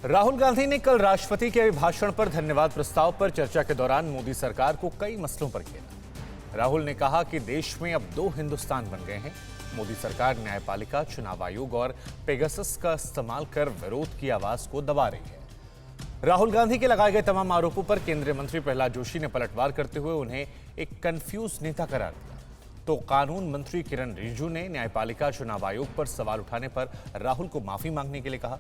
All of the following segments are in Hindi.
राहुल गांधी ने कल राष्ट्रपति के अभिभाषण पर धन्यवाद प्रस्ताव पर चर्चा के दौरान मोदी सरकार को कई मसलों पर घेरा। राहुल ने कहा कि देश में अब दो हिंदुस्तान बन गए हैं। मोदी सरकार न्यायपालिका, चुनाव आयोग और पेगासस का इस्तेमाल कर विरोध की आवाज को दबा रही है। राहुल गांधी के लगाए गए तमाम आरोपों पर केंद्रीय मंत्री प्रहलाद जोशी ने पलटवार करते हुए उन्हें एक कंफ्यूज नेता करार दिया। तो कानून मंत्री किरण रिजिजू ने न्यायपालिका, चुनाव आयोग पर सवाल उठाने पर राहुल को माफी मांगने के लिए कहा।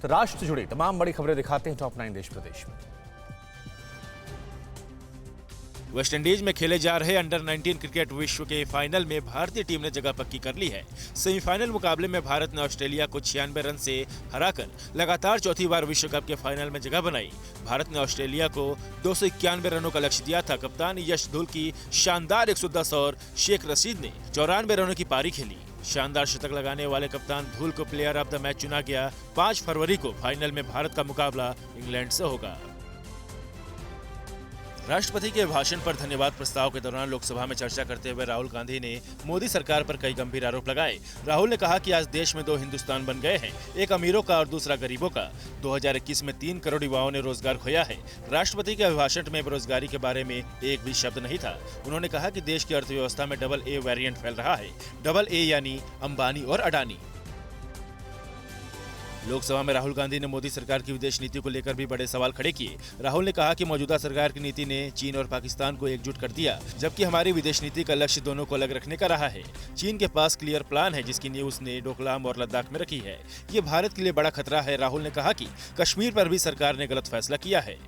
तो राष्ट्र से जुड़ी तमाम बड़ी खबरें दिखाते हैं टॉप 9 देश प्रदेश में। वेस्टइंडीज में खेले जा रहे अंडर 19 क्रिकेट विश्व के फाइनल में भारतीय टीम ने जगह पक्की कर ली है। सेमीफाइनल मुकाबले में भारत ने ऑस्ट्रेलिया को 96 रन से हराकर लगातार चौथी बार विश्व कप के फाइनल में जगह बनाई। भारत ने ऑस्ट्रेलिया को 291 रनों का लक्ष्य दिया था। कप्तान यश धुल की शानदार 110 और शेख रशीद ने 94 रनों की पारी खेली। शानदार शतक लगाने वाले कप्तान धुल को प्लेयर ऑफ द मैच चुना गया। 5 फरवरी को फाइनल में भारत का मुकाबला इंग्लैंड से होगा। राष्ट्रपति के भाषण पर धन्यवाद प्रस्ताव के दौरान लोकसभा में चर्चा करते हुए राहुल गांधी ने मोदी सरकार पर कई गंभीर आरोप लगाए। राहुल ने कहा कि आज देश में दो हिंदुस्तान बन गए हैं, एक अमीरों का और दूसरा गरीबों का। 2021 में 3 करोड़ युवाओं ने रोजगार खोया है। राष्ट्रपति के अभिभाषण में बेरोजगारी के बारे में एक भी शब्द नहीं था। उन्होंने कहा कि देश की अर्थव्यवस्था में डबल ए वेरिएंट फैल रहा है। डबल ए यानी अंबानी और अडानी। लोकसभा में राहुल गांधी ने मोदी सरकार की विदेश नीति को लेकर भी बड़े सवाल खड़े किए। राहुल ने कहा कि मौजूदा सरकार की नीति ने चीन और पाकिस्तान को एकजुट कर दिया, जबकि हमारी विदेश नीति का लक्ष्य दोनों को अलग रखने का रहा है। चीन के पास क्लियर प्लान है, जिसकी नींव उसने डोकलाम और लद्दाख में रखी है। ये भारत के लिए बड़ा खतरा है। राहुल ने कहा कि कश्मीर पर भी सरकार ने गलत फैसला किया है।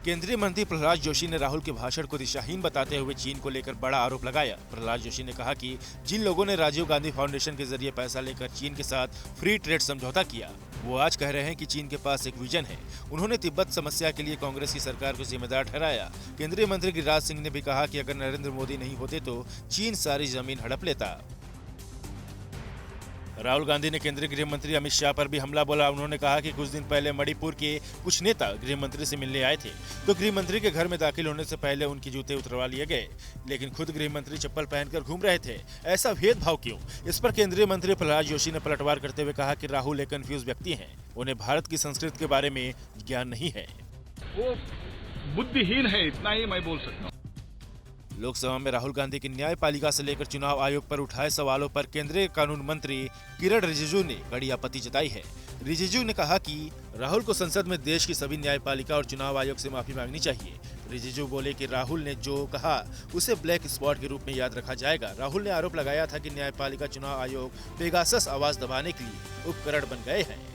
केंद्रीय मंत्री प्रहलाद जोशी ने राहुल के भाषण को दिशाहीन बताते हुए चीन को लेकर बड़ा आरोप लगाया। प्रहलाद जोशी ने कहा कि जिन लोगों ने राजीव गांधी फाउंडेशन के जरिए पैसा लेकर चीन के साथ फ्री ट्रेड समझौता किया, वो आज कह रहे हैं कि चीन के पास एक विजन है। उन्होंने तिब्बत समस्या के लिए कांग्रेस की सरकार को जिम्मेदार ठहराया। केंद्रीय मंत्री गिरिराज सिंह ने भी कहा कि अगर नरेंद्र मोदी नहीं होते तो चीन सारी जमीन हड़प लेता। राहुल गांधी ने केंद्रीय गृह मंत्री अमित शाह पर भी हमला बोला। उन्होंने कहा कि कुछ दिन पहले मणिपुर के कुछ नेता गृह मंत्री से मिलने आए थे, तो गृह मंत्री के घर में दाखिल होने से पहले उनके जूते उतरवा लिए गए, लेकिन खुद गृह मंत्री चप्पल पहनकर घूम रहे थे। ऐसा भेदभाव क्यों? इस पर केंद्रीय मंत्री प्रहलाद जोशी ने पलटवार करते हुए कहा कि राहुल एक कंफ्यूज व्यक्ति हैं। उन्हें भारत की संस्कृति के बारे में ज्ञान नहीं है। वो बुद्धिहीन है, इतना ही मैं बोल सकता हूँ। लोकसभा में राहुल गांधी की न्यायपालिका से लेकर चुनाव आयोग पर उठाए सवालों पर केंद्रीय कानून मंत्री किरण रिजिजू ने कड़ी आपत्ति जताई है। रिजिजू ने कहा कि राहुल को संसद में देश की सभी न्यायपालिका और चुनाव आयोग से माफी मांगनी चाहिए। रिजिजू बोले कि राहुल ने जो कहा उसे ब्लैक स्पॉट के रूप में याद रखा जाएगा। राहुल ने आरोप लगाया था कि न्यायपालिका, चुनाव आयोग पेगासस आवाज दबाने के लिए उपकरण बन गए हैं।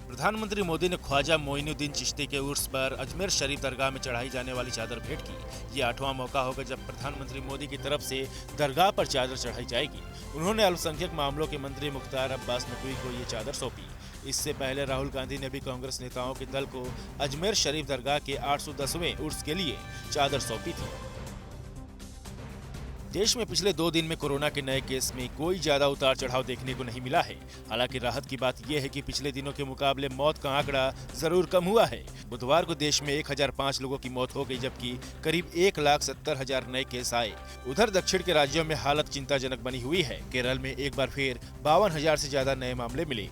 प्रधानमंत्री मोदी ने ख्वाजा मोइनुद्दीन चिश्ती के उर्स पर अजमेर शरीफ दरगाह में चढ़ाई जाने वाली चादर भेंट की। ये 8वां मौका होगा जब प्रधानमंत्री मोदी की तरफ से दरगाह पर चादर चढ़ाई जाएगी। उन्होंने अल्पसंख्यक मामलों के मंत्री मुख्तार अब्बास नकवी को ये चादर सौंपी। इससे पहले राहुल गांधी ने भी कांग्रेस नेताओं के दल को अजमेर शरीफ दरगाह के 810वें उर्स के लिए चादर सौंपी थी। देश में पिछले 2 दिन में कोरोना के नए केस में कोई ज्यादा उतार चढ़ाव देखने को नहीं मिला है। हालांकि राहत की बात यह है कि पिछले दिनों के मुकाबले मौत का आंकड़ा जरूर कम हुआ है। बुधवार को देश में 1005 लोगों की मौत हो गई, जबकि करीब 1,70,000 नए केस आए। उधर दक्षिण के राज्यों में हालत चिंताजनक बनी हुई है। केरल में एक बार फिर 52,000 से ज्यादा नए मामले मिले।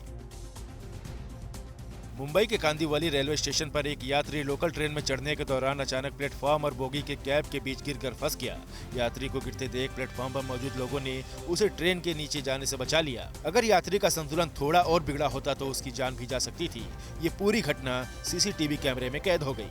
मुंबई के कांदीवली रेलवे स्टेशन पर एक यात्री लोकल ट्रेन में चढ़ने के दौरान अचानक प्लेटफॉर्म और बोगी के कैब के बीच गिरकर फंस गया। यात्री को गिरते देख प्लेटफॉर्म पर मौजूद लोगों ने उसे ट्रेन के नीचे जाने से बचा लिया। अगर यात्री का संतुलन थोड़ा और बिगड़ा होता तो उसकी जान भी जा सकती थी। ये पूरी घटना सीसीटीवी कैमरे में कैद हो गई।